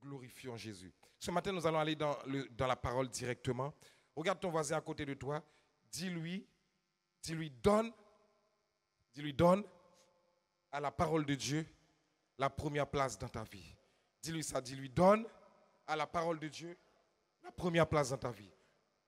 glorifions Jésus. Ce matin, nous allons aller dans la parole directement. Regarde ton voisin à côté de toi. Dis-lui, donne à la parole de Dieu la première place dans ta vie. Dis-lui ça, dis-lui, donne à la parole de Dieu la première place dans ta vie.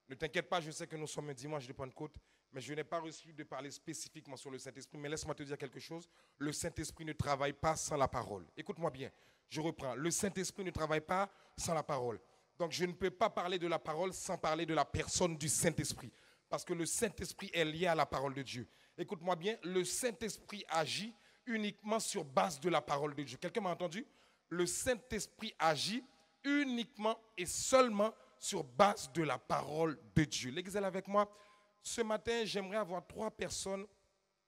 Ne t'inquiète pas, je sais que nous sommes un dimanche de Pentecôte, mais je n'ai pas reçu de parler spécifiquement sur le Saint-Esprit. Mais laisse-moi te dire quelque chose. Le Saint-Esprit ne travaille pas sans la parole. Écoute-moi bien, je reprends. Le Saint-Esprit ne travaille pas sans la parole. Donc je ne peux pas parler de la parole sans parler de la personne du Saint-Esprit. Parce que le Saint-Esprit est lié à la parole de Dieu. Écoute-moi bien, le Saint-Esprit agit uniquement sur base de la parole de Dieu. Quelqu'un m'a entendu? Le Saint-Esprit agit uniquement et seulement sur base de la parole de Dieu. L'Église est là avec moi. Ce matin, j'aimerais avoir 3 personnes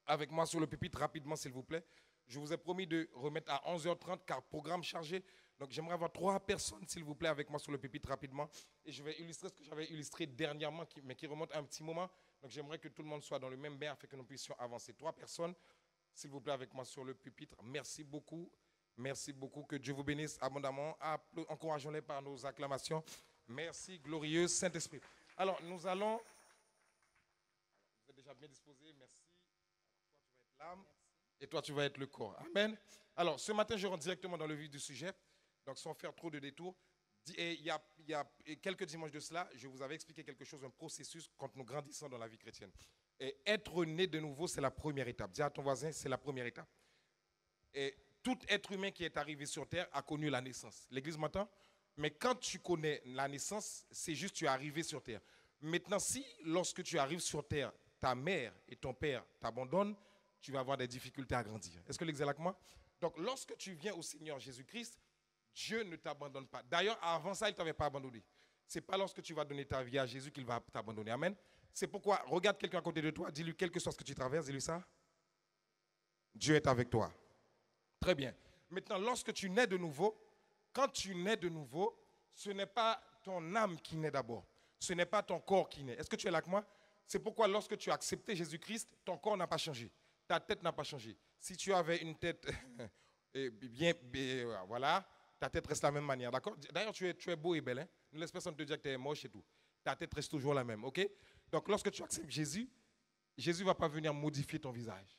avec moi sur le pupitre rapidement, s'il vous plaît. Je vous ai promis de remettre à 11h30 car programme chargé. Donc j'aimerais avoir 3 personnes, s'il vous plaît, avec moi sur le pupitre rapidement. Et je vais illustrer ce que j'avais illustré dernièrement, mais qui remonte à un petit moment. Donc j'aimerais que tout le monde soit dans le même bain afin que nous puissions avancer. 3 personnes, s'il vous plaît, avec moi sur le pupitre. Merci beaucoup. Merci beaucoup. Que Dieu vous bénisse abondamment. Encourageons-les par nos acclamations. Merci, glorieux Saint-Esprit. Alors, nous allons... Vous êtes déjà bien disposés, merci. Toi, tu vas être l'âme et toi, tu vas être le corps. Amen. Alors, ce matin, je rentre directement dans le vif du sujet. Donc, sans faire trop de détours. Et il y a quelques dimanches de cela, je vous avais expliqué quelque chose, un processus quand nous grandissons dans la vie chrétienne. Et être né de nouveau, c'est la première étape. Dis à ton voisin, c'est la première étape. Et tout être humain qui est arrivé sur terre a connu la naissance. L'Église m'entend? Mais quand tu connais la naissance, c'est juste tu es arrivé sur terre. Maintenant, si lorsque tu arrives sur terre, ta mère et ton père t'abandonnent, tu vas avoir des difficultés à grandir. Est-ce que l'Église est là avec moi? Donc, lorsque tu viens au Seigneur Jésus-Christ, Dieu ne t'abandonne pas. D'ailleurs, avant ça, il ne t'avait pas abandonné. Ce n'est pas lorsque tu vas donner ta vie à Jésus qu'il va t'abandonner. Amen. C'est pourquoi, regarde quelqu'un à côté de toi, dis-lui quel que soit ce que tu traverses, dis-lui ça. Dieu est avec toi. Très bien. Maintenant, lorsque tu nais de nouveau, quand tu nais de nouveau, ce n'est pas ton âme qui naît d'abord. Ce n'est pas ton corps qui naît. Est-ce que tu es là avec moi? C'est pourquoi lorsque tu as accepté Jésus-Christ, ton corps n'a pas changé. Ta tête n'a pas changé. Si tu avais une tête bien, voilà, ta tête reste la même manière. D'accord? D'ailleurs, tu es beau et belle. Hein? Ne laisse personne te dire que tu es moche et tout. Ta tête reste toujours la même. OK? Donc, lorsque tu acceptes Jésus, Jésus ne va pas venir modifier ton visage.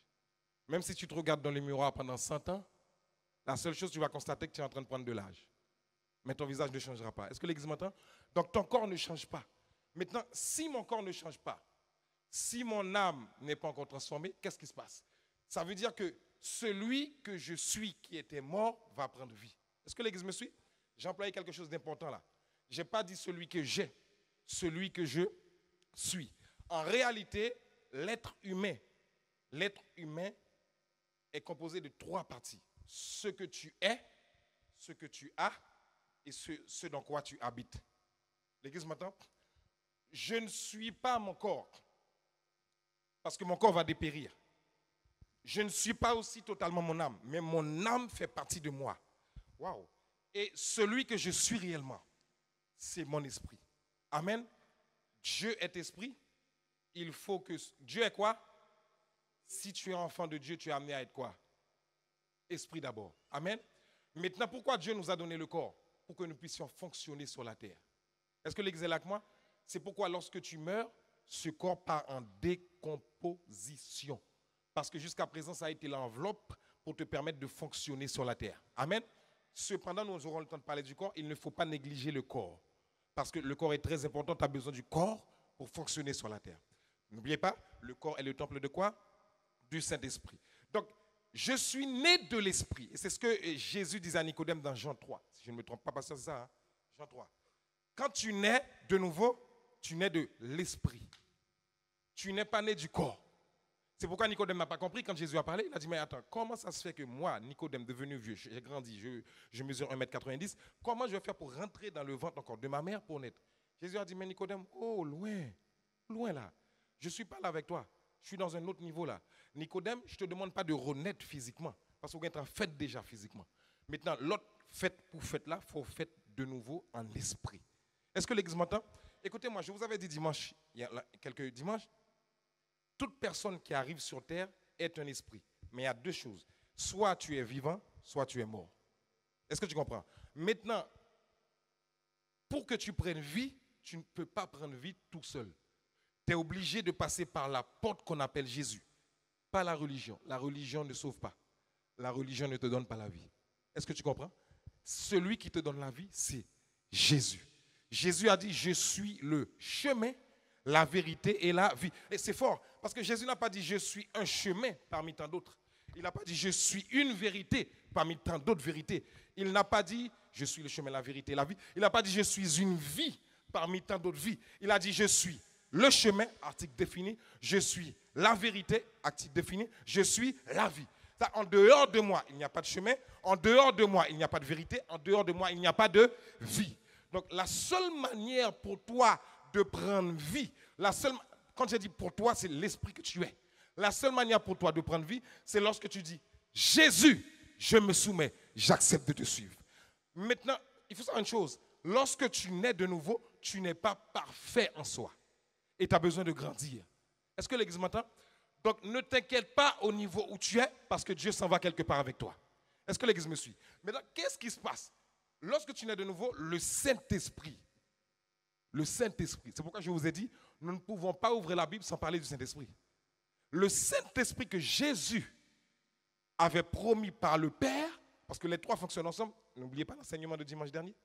Même si tu te regardes dans le miroir pendant 100 ans, la seule chose, tu vas constater que tu es en train de prendre de l'âge. Mais ton visage ne changera pas. Est-ce que l'Église m'entend? Donc ton corps ne change pas. Maintenant, si mon corps ne change pas, si mon âme n'est pas encore transformée, qu'est-ce qui se passe? Ça veut dire que celui que je suis qui était mort va prendre vie. Est-ce que l'Église me suit? J'ai employé quelque chose d'important là. Je n'ai pas dit celui que j'ai, celui que je suis. En réalité, l'être humain est composé de 3 parties. Ce que tu es, ce que tu as et ce dans quoi tu habites. L'Église m'entend? Je ne suis pas mon corps parce que mon corps va dépérir. Je ne suis pas aussi totalement mon âme, mais mon âme fait partie de moi. Waouh! Et celui que je suis réellement, c'est mon esprit. Amen. Dieu est esprit. Il faut que... Dieu est quoi? Si tu es enfant de Dieu, tu es amené à être quoi? Esprit d'abord. Amen. Maintenant, pourquoi Dieu nous a donné le corps? Pour que nous puissions fonctionner sur la terre. Est-ce que l'Église est là avec moi? C'est pourquoi lorsque tu meurs, ce corps part en décomposition. Parce que jusqu'à présent, ça a été l'enveloppe pour te permettre de fonctionner sur la terre. Amen. Cependant, nous aurons le temps de parler du corps. Il ne faut pas négliger le corps. Parce que le corps est très important. Tu as besoin du corps pour fonctionner sur la terre. N'oubliez pas, le corps est le temple de quoi? Du Saint-Esprit. Donc, je suis né de l'Esprit. Et c'est ce que Jésus disait à Nicodème dans Jean 3. Si je ne me trompe pas, pasteur, c'est ça, hein? Jean 3. Quand tu nais de nouveau, tu nais de l'Esprit. Tu n'es pas né du corps. C'est pourquoi Nicodème n'a pas compris quand Jésus a parlé. Il a dit, mais attends, comment ça se fait que moi, Nicodème, devenu vieux, j'ai grandi, je mesure 1,90 m, comment je vais faire pour rentrer dans le ventre encore de ma mère pour naître? Jésus a dit, mais Nicodème, oh, loin, loin là. Je ne suis pas là avec toi. Je suis dans un autre niveau là. Nicodème, je ne te demande pas de renaître physiquement, parce que vous êtes en fait déjà physiquement. Maintenant, l'autre fête pour fête là, il faut faire de nouveau en esprit. Est-ce que l'Église m'entend? Écoutez-moi, je vous avais dit dimanche, il y a quelques dimanches, toute personne qui arrive sur terre est un esprit. Mais il y a 2 choses. Soit tu es vivant, soit tu es mort. Est-ce que tu comprends? Maintenant, pour que tu prennes vie, tu ne peux pas prendre vie tout seul. Tu es obligé de passer par la porte qu'on appelle Jésus. Pas la religion. La religion ne sauve pas. La religion ne te donne pas la vie. Est-ce que tu comprends? Celui qui te donne la vie, c'est Jésus. Jésus a dit, je suis le chemin, la vérité et la vie. Et c'est fort, parce que Jésus n'a pas dit, je suis un chemin parmi tant d'autres. Il n'a pas dit, je suis une vérité parmi tant d'autres vérités. Il n'a pas dit, je suis le chemin, la vérité et la vie. Il n'a pas dit, je suis une vie parmi tant d'autres vies. Il a dit, je suis le chemin, article défini. Je suis la vérité, article défini. Je suis la vie. En dehors de moi, il n'y a pas de chemin. En dehors de moi, il n'y a pas de vérité. En dehors de moi, il n'y a pas de vie. Donc, la seule manière pour toi de prendre vie, quand je dis pour toi, c'est l'esprit que tu es. La seule manière pour toi de prendre vie, c'est lorsque tu dis, Jésus, je me soumets, j'accepte de te suivre. Maintenant, il faut savoir une chose. Lorsque tu nais de nouveau, tu n'es pas parfait en soi. Et tu as besoin de grandir. Est-ce que l'Église m'entend? Donc, ne t'inquiète pas au niveau où tu es, parce que Dieu s'en va quelque part avec toi. Est-ce que l'Église me suit? Maintenant, qu'est-ce qui se passe? Lorsque tu nais de nouveau, le Saint-Esprit, c'est pourquoi je vous ai dit, nous ne pouvons pas ouvrir la Bible sans parler du Saint-Esprit. Le Saint-Esprit que Jésus avait promis par le Père, parce que les trois fonctionnent ensemble, n'oubliez pas l'enseignement de dimanche dernier,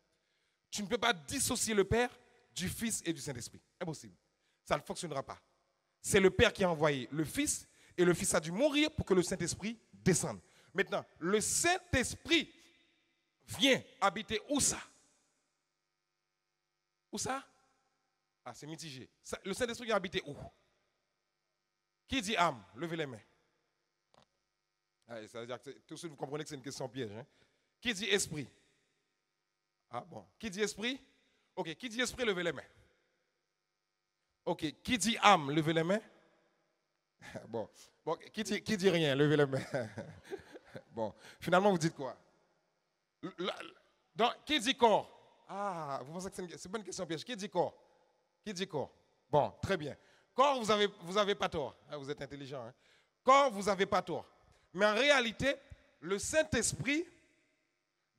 tu ne peux pas dissocier le Père du Fils et du Saint-Esprit. Impossible. Ça ne fonctionnera pas. C'est le Père qui a envoyé le Fils, et le Fils a dû mourir pour que le Saint-Esprit descende. Maintenant, le Saint-Esprit vient habiter où ça? Où ça? Ah, c'est mitigé. Le Saint-Esprit vient habiter où? Qui dit âme? Levez les mains. Ah, ça veut dire que tout de suite vous comprenez que c'est une question piège. Hein? Qui dit esprit? Ah bon. Qui dit esprit? Ok. Qui dit esprit? Levez les mains. Ok. Qui dit âme? Levez les mains. Bon. Qui dit rien? Levez les mains. Bon. Finalement, vous dites quoi? Donc, qui dit corps? Ah, vous pensez que c'est pas une question piège. Qui dit corps? Qui dit corps? Bon, très bien. Corps, vous avez pas tort. Ah, vous êtes intelligent. Hein? Corps, vous n'avez pas tort. Mais en réalité, le Saint-Esprit,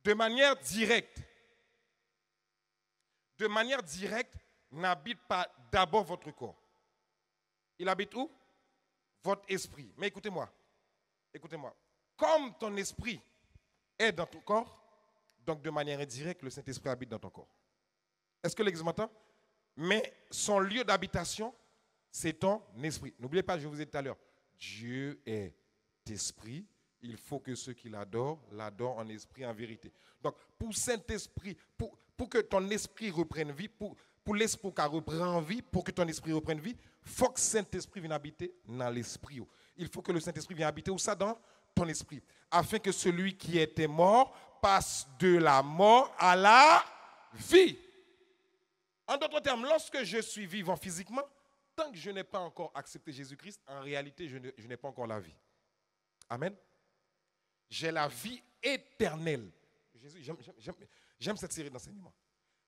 de manière directe, n'habite pas d'abord votre corps. Il habite où? Votre esprit. Mais écoutez-moi. Comme ton esprit est dans ton corps, donc de manière indirecte, le Saint-Esprit habite dans ton corps. Est-ce que l'Église m'entend? Mais son lieu d'habitation, c'est ton esprit. N'oubliez pas, je vous ai dit tout à l'heure, Dieu est esprit. Il faut que ceux qui l'adorent en esprit, en vérité. Donc, pour Saint-Esprit, pour que ton esprit reprenne vie, pour l'esprit qui reprend vie, pour que ton esprit reprenne vie, il faut que Saint-Esprit vienne habiter dans l'esprit. Il faut que le Saint-Esprit vienne habiter où ça? Dans ton esprit. Afin que celui qui était mort passe de la mort à la vie. En d'autres termes, lorsque je suis vivant physiquement, tant que je n'ai pas encore accepté Jésus-Christ, en réalité, je n'ai pas encore la vie. Amen. J'ai la vie éternelle. Jésus, j'aime cette série d'enseignements.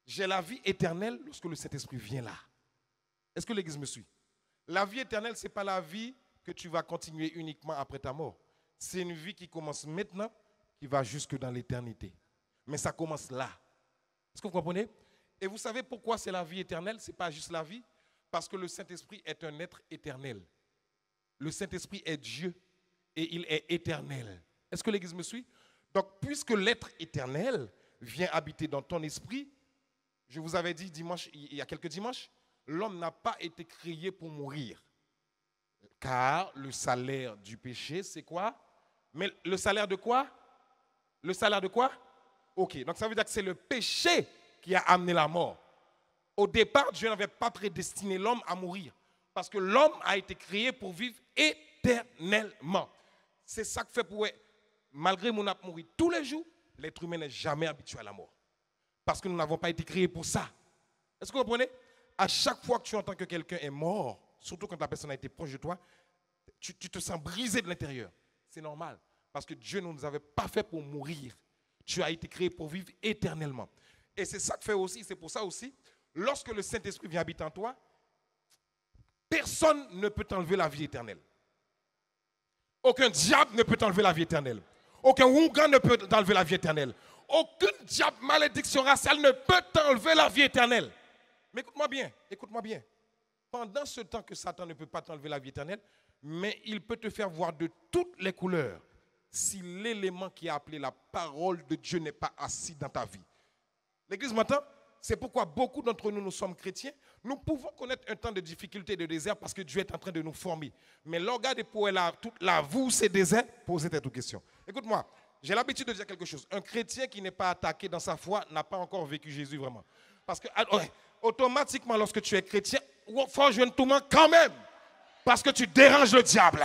J'ai la vie éternelle lorsque le Saint-Esprit vient là. Est-ce que l'Église me suit? La vie éternelle, ce n'est pas la vie que tu vas continuer uniquement après ta mort. C'est une vie qui commence maintenant, qui va jusque dans l'éternité. Mais ça commence là. Est-ce que vous comprenez? Et vous savez pourquoi c'est la vie éternelle? Ce n'est pas juste la vie. Parce que le Saint-Esprit est un être éternel. Le Saint-Esprit est Dieu et il est éternel. Est-ce que l'Église me suit? Donc, puisque l'être éternel vient habiter dans ton esprit, je vous avais dit dimanche, il y a quelques dimanches, l'homme n'a pas été créé pour mourir. Car le salaire du péché, c'est quoi? Mais le salaire de quoi? Le salaire de quoi? Ok, donc ça veut dire que c'est le péché qui a amené la mort. Au départ, Dieu n'avait pas prédestiné l'homme à mourir. Parce que l'homme a été créé pour vivre éternellement. C'est ça que fait pour... Malgré mon ap mourir tous les jours, l'être humain n'est jamais habitué à la mort. Parce que nous n'avons pas été créés pour ça. Est-ce que vous comprenez? À chaque fois que tu entends que quelqu'un est mort, surtout quand la personne a été proche de toi, tu te sens brisé de l'intérieur. C'est normal. Parce que Dieu ne nous avait pas fait pour mourir. Tu as été créé pour vivre éternellement. Et c'est ça que fait aussi, c'est pour ça aussi, lorsque le Saint-Esprit vient habiter en toi, personne ne peut t'enlever la vie éternelle. Aucun diable ne peut t'enlever la vie éternelle. Aucun ougan ne peut t'enlever la vie éternelle. aucune diable malédiction raciale ne peut t'enlever la vie éternelle. Mais écoute-moi bien, écoute-moi bien. Pendant ce temps que Satan ne peut pas t'enlever la vie éternelle, mais il peut te faire voir de toutes les couleurs si l'élément qui a appelé la parole de Dieu n'est pas assis dans ta vie. L'Église m'entend? C'est pourquoi beaucoup d'entre nous, nous sommes chrétiens. Nous pouvons connaître un temps de difficulté et de désert parce que Dieu est en train de nous former. Mais l'organe de pour toute la vous, c'est désert, posez tes questions. Écoute-moi, j'ai l'habitude de dire quelque chose. Un chrétien qui n'est pas attaqué dans sa foi n'a pas encore vécu Jésus vraiment. Parce que automatiquement, lorsque tu es chrétien, il faut jouer un tourment quand même. Parce que tu déranges le diable.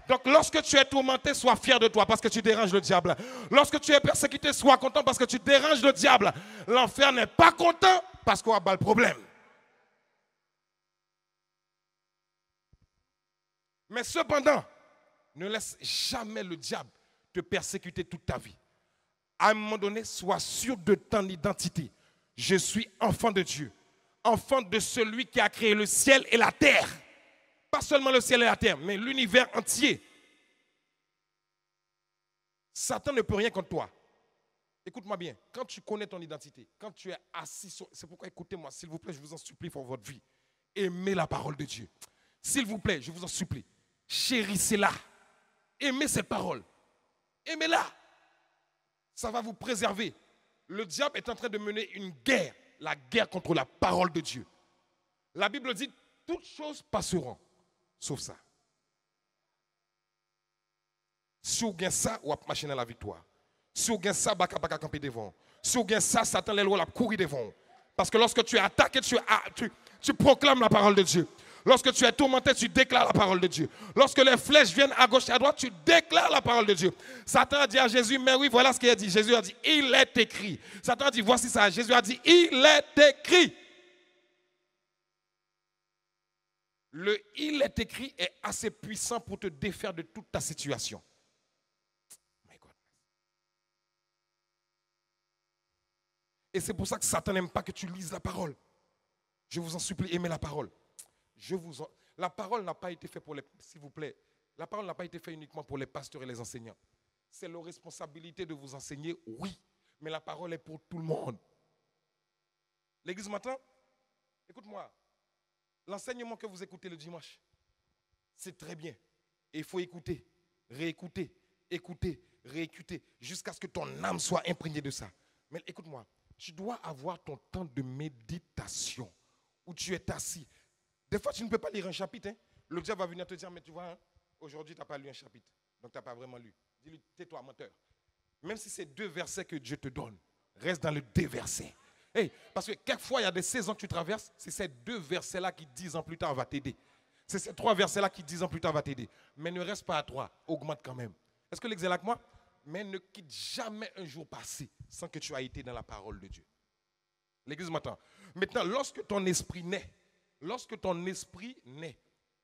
Donc lorsque tu es tourmenté, sois fier de toi parce que tu déranges le diable. Lorsque tu es persécuté, sois content parce que tu déranges le diable. L'enfer n'est pas content parce qu'on a le problème. Mais cependant, ne laisse jamais le diable te persécuter toute ta vie. À un moment donné, sois sûr de ton identité. Je suis enfant de Dieu, enfant de celui qui a créé le ciel et la terre. Pas seulement le ciel et la terre, mais l'univers entier. Satan ne peut rien contre toi. Écoute-moi bien, quand tu connais ton identité, quand tu es assis sur... C'est pourquoi écoutez-moi, s'il vous plaît, je vous en supplie pour votre vie. Aimez la parole de Dieu. S'il vous plaît, je vous en supplie. Chérissez-la. Aimez cette parole. Aimez-la. Ça va vous préserver. Le diable est en train de mener une guerre. La guerre contre la parole de Dieu. La Bible dit, toutes choses passeront. Sauf ça. Si vous avez ça, vous avez marché dans la victoire. Si vous avez ça, vous avez camper devant. Si vous avez ça, Satan les lois, courir devant. Parce que lorsque tu es attaqué, tu proclames la parole de Dieu. Lorsque tu es tourmenté, tu déclares la parole de Dieu. Lorsque les flèches viennent à gauche et à droite, tu déclares la parole de Dieu. Satan a dit à Jésus, mais oui, voilà ce qu'il a dit. Jésus a dit, il est écrit. Satan a dit, voici ça. Jésus a dit, il est écrit. Le « il est écrit » est assez puissant pour te défaire de toute ta situation. My God. Et c'est pour ça que Satan n'aime pas que tu lises la parole. Je vous en supplie, aimez la parole. La parole n'a pas été faite pour les... S'il vous plaît, la parole n'a pas été faite uniquement pour les pasteurs et les enseignants. C'est leur responsabilité de vous enseigner, oui. Mais la parole est pour tout le monde. L'église m'entend? Écoute-moi. L'enseignement que vous écoutez le dimanche, c'est très bien. Et il faut écouter, réécouter, écouter, réécouter, jusqu'à ce que ton âme soit imprégnée de ça. Mais écoute-moi, tu dois avoir ton temps de méditation, où tu es assis. Des fois, tu ne peux pas lire un chapitre. Hein. Le diable va venir te dire, mais tu vois, hein, aujourd'hui, tu n'as pas lu un chapitre. Donc, tu n'as pas vraiment lu. Dis-lui, tais-toi, menteur. Même si c'est 2 versets que Dieu te donne, reste dans le 2 versets. Hey, parce que quelquefois, il y a des saisons que tu traverses, c'est ces 2 versets-là qui 10 ans plus tard va t'aider. C'est ces 3 versets-là qui 10 ans plus tard va t'aider. Mais ne reste pas à 3, augmente quand même. Est-ce que l'exemple avec moi? Mais ne quitte jamais un jour passé sans que tu aies été dans la parole de Dieu. L'église m'entend. Maintenant, lorsque ton esprit naît,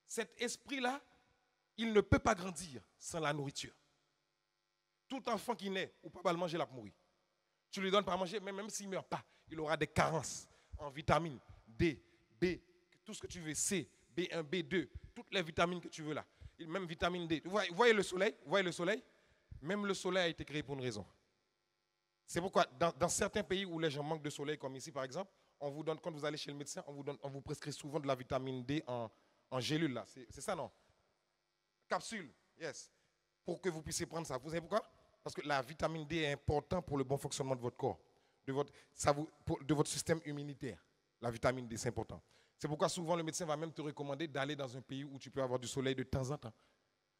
cet esprit-là, il ne peut pas grandir sans la nourriture. Tout enfant qui naît, ou pas le manger, il va mourir. Tu lui donnes pas à manger, même s'il ne meurt pas, il aura des carences en vitamines D, B, tout ce que tu veux, C, B1, B2, toutes les vitamines que tu veux là. Même vitamine D. Vous voyez le soleil? Même le soleil a été créé pour une raison. C'est pourquoi dans certains pays où les gens manquent de soleil, comme ici par exemple, on vous donne, quand vous allez chez le médecin, on vous prescrit souvent de la vitamine D en gélule là. C'est ça, non? Capsule, yes. Pour que vous puissiez prendre ça. Vous savez pourquoi? Parce que la vitamine D est importante pour le bon fonctionnement de votre corps, de votre système immunitaire. La vitamine D, c'est important. C'est pourquoi souvent le médecin va même te recommander d'aller dans un pays où tu peux avoir du soleil de temps en temps.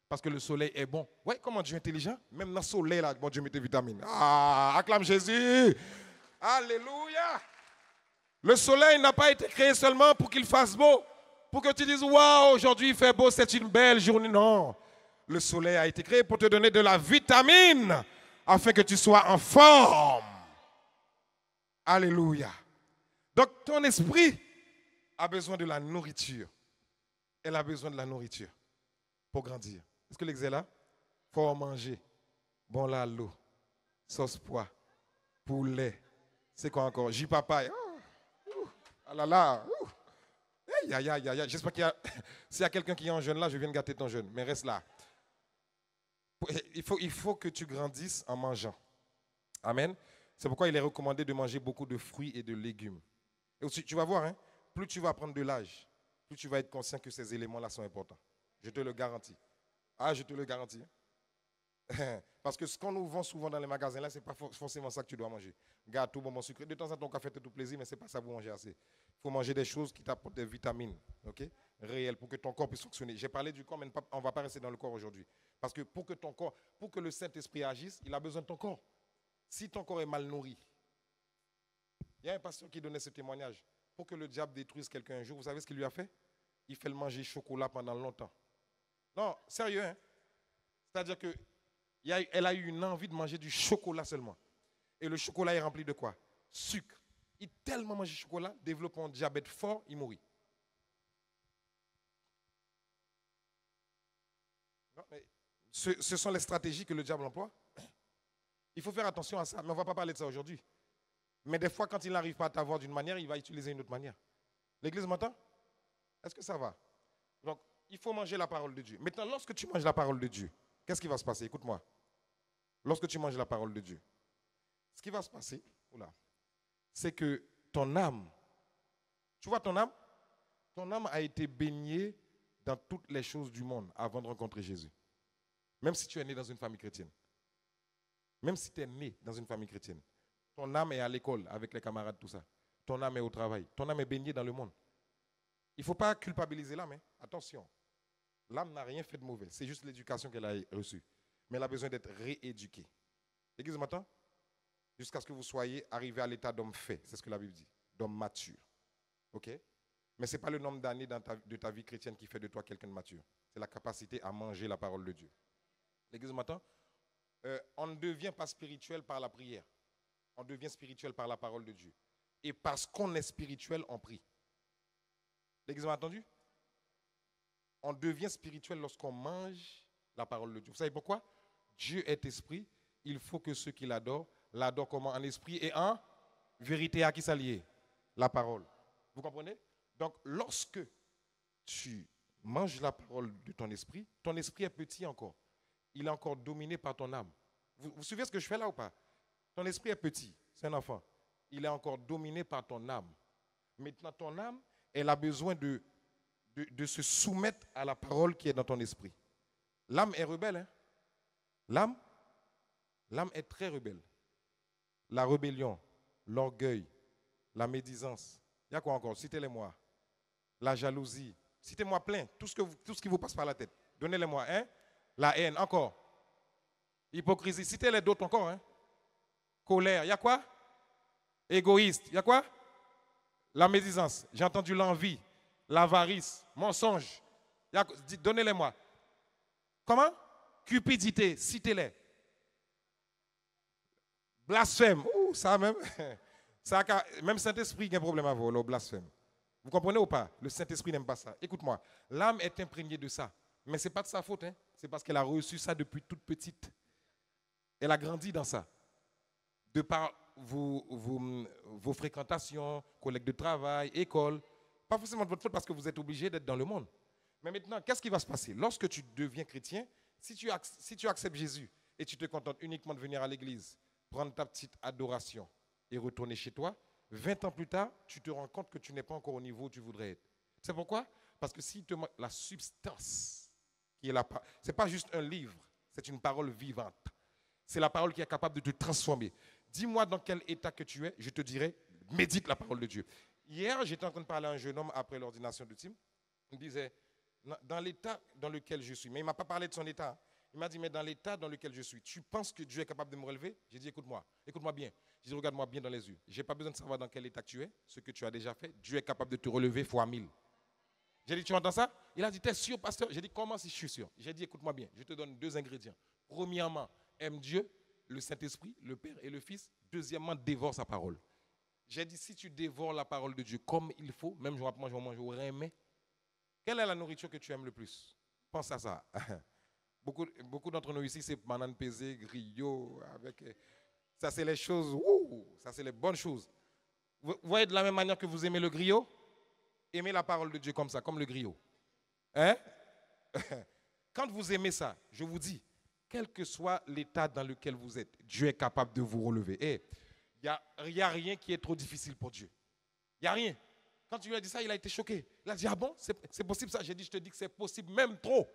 Parce que le soleil est bon. Ouais, comment Dieu est intelligent? Même dans le soleil, là, bon Dieu met des vitamines. Ah, acclame Jésus. Alléluia. Le soleil n'a pas été créé seulement pour qu'il fasse beau. Pour que tu dises, waouh, aujourd'hui il fait beau, c'est une belle journée. Non. Le soleil a été créé pour te donner de la vitamine afin que tu sois en forme. Alléluia. Donc ton esprit a besoin de la nourriture. Elle a besoin de la nourriture pour grandir. Est-ce que l'exemple est là? Il faut manger. Bon là, l'eau, sauce pois, poulet. C'est quoi encore? Jus papaye. Ah là là. J'espère qu'il y a... S'il y a quelqu'un qui est en jeûne là, je viens de gâter ton jeûne. Mais reste là. Il faut que tu grandisses en mangeant. Amen. C'est pourquoi il est recommandé de manger beaucoup de fruits et de légumes. Et aussi, tu vas voir, hein, plus tu vas prendre de l'âge, plus tu vas être conscient que ces éléments-là sont importants. Je te le garantis. Ah, je te le garantis. Parce que ce qu'on nous vend souvent dans les magasins, là, ce n'est pas forcément ça que tu dois manger. Gâteau, bonbon sucré. De temps en temps, café fait tout plaisir, mais ce n'est pas ça que vous mangez assez. Il faut manger des choses qui t'apportent des vitamines, ok, réelles, pour que ton corps puisse fonctionner. J'ai parlé du corps, mais on ne va pas rester dans le corps aujourd'hui. Parce que pour que ton corps, pour que le Saint-Esprit agisse, il a besoin de ton corps. Si ton corps est mal nourri, il y a un pasteur qui donnait ce témoignage. Pour que le diable détruise quelqu'un un jour, vous savez ce qu'il lui a fait? Il fait le manger chocolat pendant longtemps. Non, sérieux, hein? C'est-à-dire que elle a eu une envie de manger du chocolat seulement. Et le chocolat est rempli de quoi? Sucre. Il tellement mange du chocolat, développe un diabète fort, il mourit. Non, mais ce sont les stratégies que le diable emploie. Il faut faire attention à ça, mais on ne va pas parler de ça aujourd'hui. Mais des fois, quand il n'arrive pas à t'avoir d'une manière, il va utiliser une autre manière. L'église m'entend? Est-ce que ça va? Donc, il faut manger la parole de Dieu. Maintenant, lorsque tu manges la parole de Dieu, qu'est-ce qui va se passer? Écoute-moi. Lorsque tu manges la parole de Dieu, ce qui va se passer, c'est que ton âme, tu vois ton âme a été baignée dans toutes les choses du monde avant de rencontrer Jésus. Même si tu es né dans une famille chrétienne. Même si tu es né dans une famille chrétienne. Ton âme est à l'école avec les camarades, tout ça. Ton âme est au travail. Ton âme est baignée dans le monde. Il ne faut pas culpabiliser l'âme. Hein. Attention. L'âme n'a rien fait de mauvais. C'est juste l'éducation qu'elle a reçue. Mais elle a besoin d'être rééduquée. L'église m'entend? Jusqu'à ce que vous soyez arrivé à l'état d'homme fait. C'est ce que la Bible dit. D'homme mature. OK? Mais ce n'est pas le nombre d'années de ta vie chrétienne qui fait de toi quelqu'un de mature. C'est la capacité à manger la parole de Dieu. L'église m'entend? On ne devient pas spirituel par la prière. On devient spirituel par la parole de Dieu. Et parce qu'on est spirituel, on prie. L'église m'a entendu? On devient spirituel lorsqu'on mange la parole de Dieu. Vous savez pourquoi? Dieu est esprit. Il faut que ceux qui l'adorent comment? En esprit et en vérité. À qui ça lié? La parole. Vous comprenez? Donc, lorsque tu manges la parole de ton esprit est petit encore. Il est encore dominé par ton âme. Vous suivez ce que je fais là ou pas? Ton esprit est petit, c'est un enfant. Il est encore dominé par ton âme. Maintenant, ton âme, elle a besoin de se soumettre à la parole qui est dans ton esprit. L'âme est rebelle. Hein? L'âme est très rebelle. La rébellion, l'orgueil, la médisance. Il y a quoi encore? Citez-les-moi. La jalousie. Citez-moi plein. Tout ce qui vous passe par la tête. Donnez-les-moi. Hein? La haine, encore. Hypocrisie. Citez-les d'autres encore. Hein? Colère. Il y a quoi? Égoïste. Il y a quoi? La médisance. J'ai entendu l'envie. L'avarice. Mensonge. Donnez-les-moi. Comment? Cupidité. Citez-les. Blasphème. Ouh, ça même. Ça, même Saint-Esprit a un problème à vous, le blasphème. Vous comprenez ou pas? Le Saint-Esprit n'aime pas ça. Écoute-moi. L'âme est imprégnée de ça. Mais ce n'est pas de sa faute. Hein? C'est parce qu'elle a reçu ça depuis toute petite. Elle a grandi dans ça. De par vos fréquentations, collègues de travail, école. Pas forcément de votre faute parce que vous êtes obligé d'être dans le monde. Mais maintenant, qu'est-ce qui va se passer? Lorsque tu deviens chrétien, si tu acceptes Jésus et tu te contentes uniquement de venir à l'église, prendre ta petite adoration et retourner chez toi, 20 ans plus tard, tu te rends compte que tu n'es pas encore au niveau où tu voudrais être. C'est pourquoi? Parce que si te manque la substance qui est là, ce n'est pas juste un livre, c'est une parole vivante. C'est la parole qui est capable de te transformer. Dis-moi dans quel état que tu es, je te dirai, médite la parole de Dieu. Hier, j'étais en train de parler à un jeune homme après l'ordination de Tim. Il me disait, dans l'état dans lequel je suis, mais il ne m'a pas parlé de son état. Il m'a dit, mais dans l'état dans lequel je suis, tu penses que Dieu est capable de me relever? J'ai dit, écoute-moi bien. J'ai dit, regarde-moi bien dans les yeux. Je n'ai pas besoin de savoir dans quel état tu es, ce que tu as déjà fait. Dieu est capable de te relever fois 1000. J'ai dit, tu entends ça? Il a dit, t'es sûr, pasteur? J'ai dit, comment si je suis sûr? J'ai dit, écoute-moi bien, je te donne 2 ingrédients. Premièrement, aime Dieu, le Saint-Esprit, le Père et le Fils. Deuxièmement, dévore sa parole. J'ai dit, si tu dévores la parole de Dieu comme il faut, même je vais manger au rein, quelle est la nourriture que tu aimes le plus? Pense à ça. Beaucoup d'entre nous ici, c'est banane pesée, griot, avec... Ça, c'est les choses, ça, c'est les bonnes choses. Vous voyez de la même manière que vous aimez le griot? Aimez la parole de Dieu comme ça, comme le griot. Hein? Quand vous aimez ça, je vous dis, quel que soit l'état dans lequel vous êtes, Dieu est capable de vous relever. Il n'y a rien qui est trop difficile pour Dieu. Il n'y a rien. Quand tu lui as dit ça, il a été choqué. Il a dit, ah bon, c'est possible ça? J'ai dit, je te dis que c'est possible, même trop.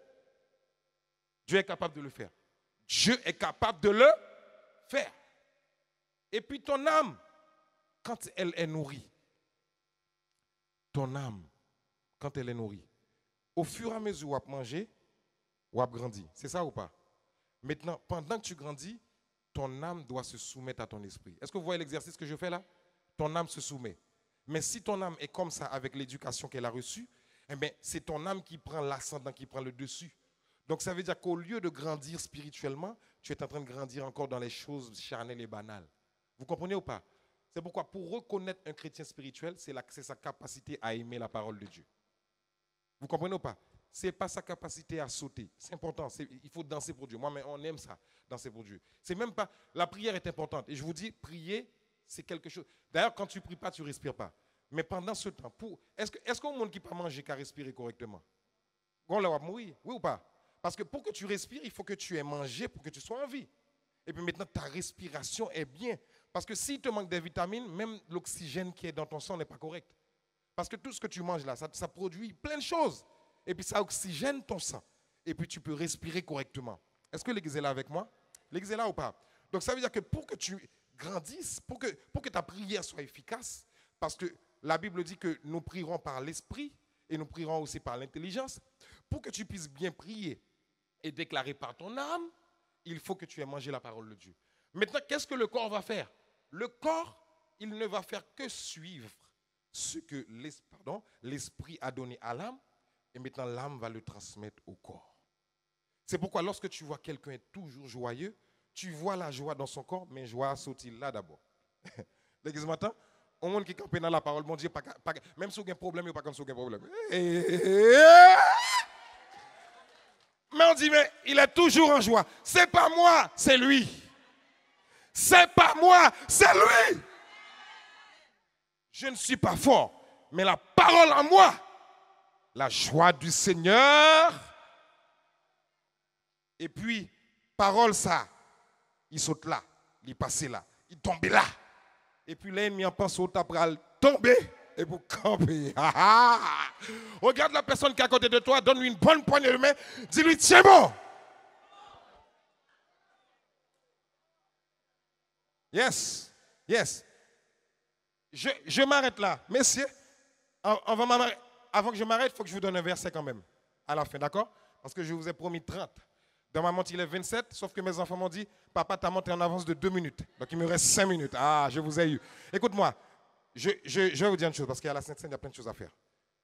Dieu est capable de le faire. Dieu est capable de le faire. Et puis ton âme, quand elle est nourrie, ton âme, quand elle est nourrie, au fur et à mesure où tu manges, ou grandit. C'est ça ou pas? Maintenant, pendant que tu grandis, ton âme doit se soumettre à ton esprit. Est-ce que vous voyez l'exercice que je fais là? Ton âme se soumet. Mais si ton âme est comme ça avec l'éducation qu'elle a reçue, eh bien, c'est ton âme qui prend l'ascendant, qui prend le dessus. Donc ça veut dire qu'au lieu de grandir spirituellement, tu es en train de grandir encore dans les choses charnelles et banales. Vous comprenez ou pas? C'est pourquoi pour reconnaître un chrétien spirituel, c'est sa capacité à aimer la parole de Dieu. Vous comprenez ou pas? Ce n'est pas sa capacité à sauter. C'est important. Il faut danser pour Dieu. Moi, mais on aime ça, danser pour Dieu. C'est même pas. La prière est importante. Et je vous dis, prier, c'est quelque chose. D'ailleurs, quand tu ne pries pas, tu ne respires pas. Mais pendant ce temps, est-ce qu'on monde qui peut manger qu'à respirer correctement? On va mourir, oui ou pas? Parce que pour que tu respires, il faut que tu aies mangé pour que tu sois en vie. Et puis maintenant, ta respiration est bien. Parce que s'il te manque des vitamines, même l'oxygène qui est dans ton sang n'est pas correct. Parce que tout ce que tu manges là, ça produit plein de choses. Et puis ça oxygène ton sang. Et puis tu peux respirer correctement. Est-ce que l'église est là avec moi? L'église est là ou pas? Donc ça veut dire que pour que tu grandisses, pour que ta prière soit efficace, parce que la Bible dit que nous prierons par l'esprit et nous prierons aussi par l'intelligence, pour que tu puisses bien prier et déclarer par ton âme, il faut que tu aies mangé la parole de Dieu. Maintenant, qu'est-ce que le corps va faire? Le corps, il ne va faire que suivre ce que l'esprit a donné à l'âme, et maintenant l'âme va le transmettre au corps. C'est pourquoi lorsque tu vois quelqu'un être toujours joyeux, tu vois la joie dans son corps, mais joie saute-t-il là d'abord. L'église matin, au monde qui campe dans la parole, mon Dieu, même si vous avez un problème, il n'y a pas comme si vous avez un problème. Mais on dit, mais il est toujours en joie. C'est pas moi, c'est lui. C'est pas moi, c'est lui. Je ne suis pas fort, mais la parole en moi, la joie du Seigneur. Et puis, parole ça, il saute là, il passe là, il tombe là. Et puis l'ennemi en pense au tapral tomber et vous camper. Regarde la personne qui est à côté de toi, donne-lui une bonne poignée de main, dis-lui tiens bon. Yes, yes. Je m'arrête là. Messieurs, avant que je m'arrête, il faut que je vous donne un verset quand même. À la fin, d'accord? Parce que je vous ai promis 30. Dans ma montre, il est 27, sauf que mes enfants m'ont dit, papa, ta montre est en avance de 2 minutes. Donc il me reste 5 minutes. Ah, je vous ai eu. Écoute-moi, je vais vous dire une chose, parce qu'à la Sainte-Seine, il y a plein de choses à faire.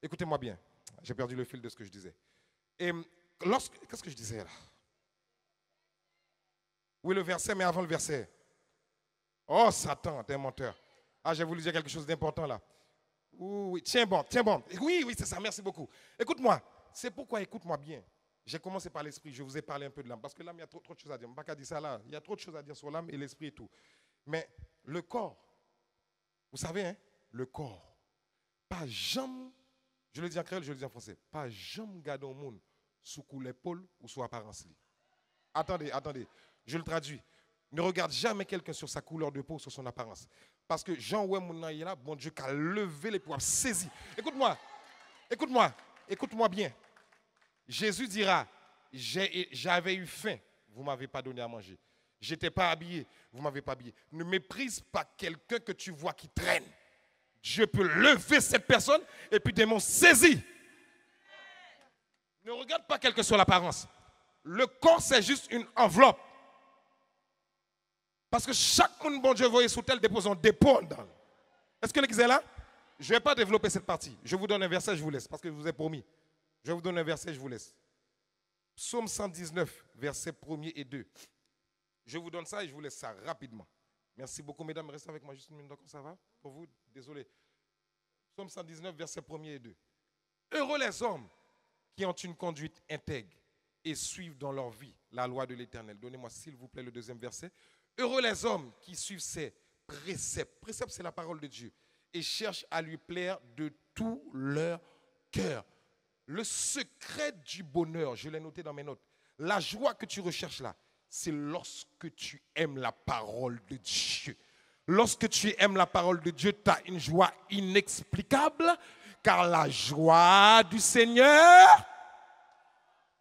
Écoutez-moi bien. J'ai perdu le fil de ce que je disais. Et qu'est-ce que je disais là? Oui, le verset, mais avant le verset. Oh, Satan, t'es un menteur. Ah, j'ai voulu dire quelque chose d'important là. Oui, tiens bon, tiens bon. Oui, c'est ça, merci beaucoup. Écoute-moi, c'est pourquoi écoute-moi bien. J'ai commencé par l'esprit, je vous ai parlé un peu de l'âme, parce que l'âme, il y a trop de choses à dire. Je ne vais pas dire ça là, il y a trop de choses à dire sur l'âme et l'esprit et tout. Mais le corps, vous savez, hein, le corps, pas jamais, je le dis en créole, je le dis en français, pas jamais garder au monde sous coup l'épaule ou sous apparence. Attendez, je le traduis. Ne regarde jamais quelqu'un sur sa couleur de peau ou sur son apparence. Parce que Jean oué mon est là, bon Dieu, qui a levé les poings, saisi. Écoute-moi bien. Jésus dira, j'avais eu faim, vous ne m'avez pas donné à manger. Je n'étais pas habillé, vous ne m'avez pas habillé. Ne méprise pas quelqu'un que tu vois qui traîne. Dieu peut lever cette personne et puis démon saisit. Ne regarde pas quelle que soit l'apparence. Le corps, c'est juste une enveloppe. Parce que chaque monde, bon Dieu, voyez sous tel dépose un dépôt dedans. Est-ce que l'église est là? Je ne vais pas développer cette partie. Je vous donne un verset, je vous laisse, parce que je vous ai promis. Je vous donne un verset, je vous laisse. Psaume 119, versets 1er et 2. Je vous donne ça et je vous laisse ça rapidement. Merci beaucoup, mesdames. Restez avec moi juste une minute, d'accord, ça va? Pour vous, désolé. Psaume 119, versets 1er et 2. Heureux les hommes qui ont une conduite intègre et suivent dans leur vie la loi de l'Éternel. Donnez-moi, s'il vous plaît, le deuxième verset. Heureux les hommes qui suivent ses préceptes. Préceptes, c'est la parole de Dieu. Et cherchent à lui plaire de tout leur cœur. Le secret du bonheur, je l'ai noté dans mes notes. La joie que tu recherches là, c'est lorsque tu aimes la parole de Dieu. Lorsque tu aimes la parole de Dieu, tu as une joie inexplicable, car la joie du Seigneur...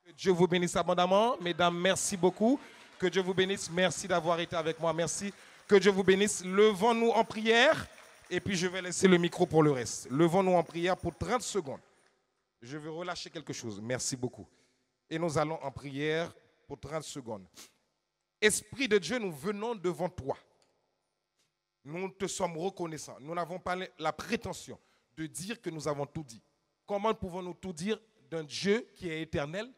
Que Dieu vous bénisse abondamment. Mesdames, merci beaucoup. Que Dieu vous bénisse. Merci d'avoir été avec moi. Merci. Que Dieu vous bénisse. Levons-nous en prière. Et puis, je vais laisser le micro pour le reste. Levons-nous en prière pour 30 secondes. Je vais relâcher quelque chose. Merci beaucoup. Et nous allons en prière pour 30 secondes. Esprit de Dieu, nous venons devant toi. Nous te sommes reconnaissants. Nous n'avons pas la prétention de dire que nous avons tout dit. Comment pouvons-nous tout dire d'un Dieu qui est éternel,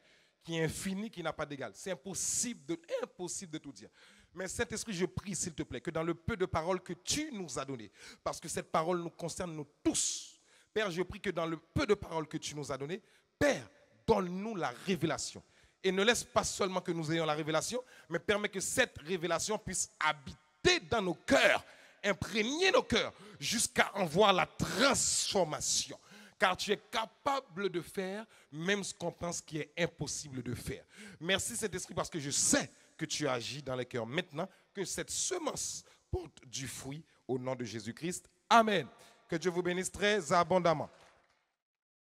qui est infini, qui n'a pas d'égal? C'est impossible de tout dire. Mais Saint-Esprit, je prie, s'il te plaît, que dans le peu de paroles que tu nous as données, parce que cette parole nous concerne nous tous, Père, je prie que dans le peu de paroles que tu nous as données, Père, donne-nous la révélation. Et ne laisse pas seulement que nous ayons la révélation, mais permets que cette révélation puisse habiter dans nos cœurs, imprégner nos cœurs, jusqu'à en voir la transformation. Car tu es capable de faire même ce qu'on pense qui est impossible de faire. Merci Saint-Esprit parce que je sais que tu agis dans les cœurs. Maintenant, que cette semence porte du fruit au nom de Jésus-Christ. Amen. Que Dieu vous bénisse très abondamment.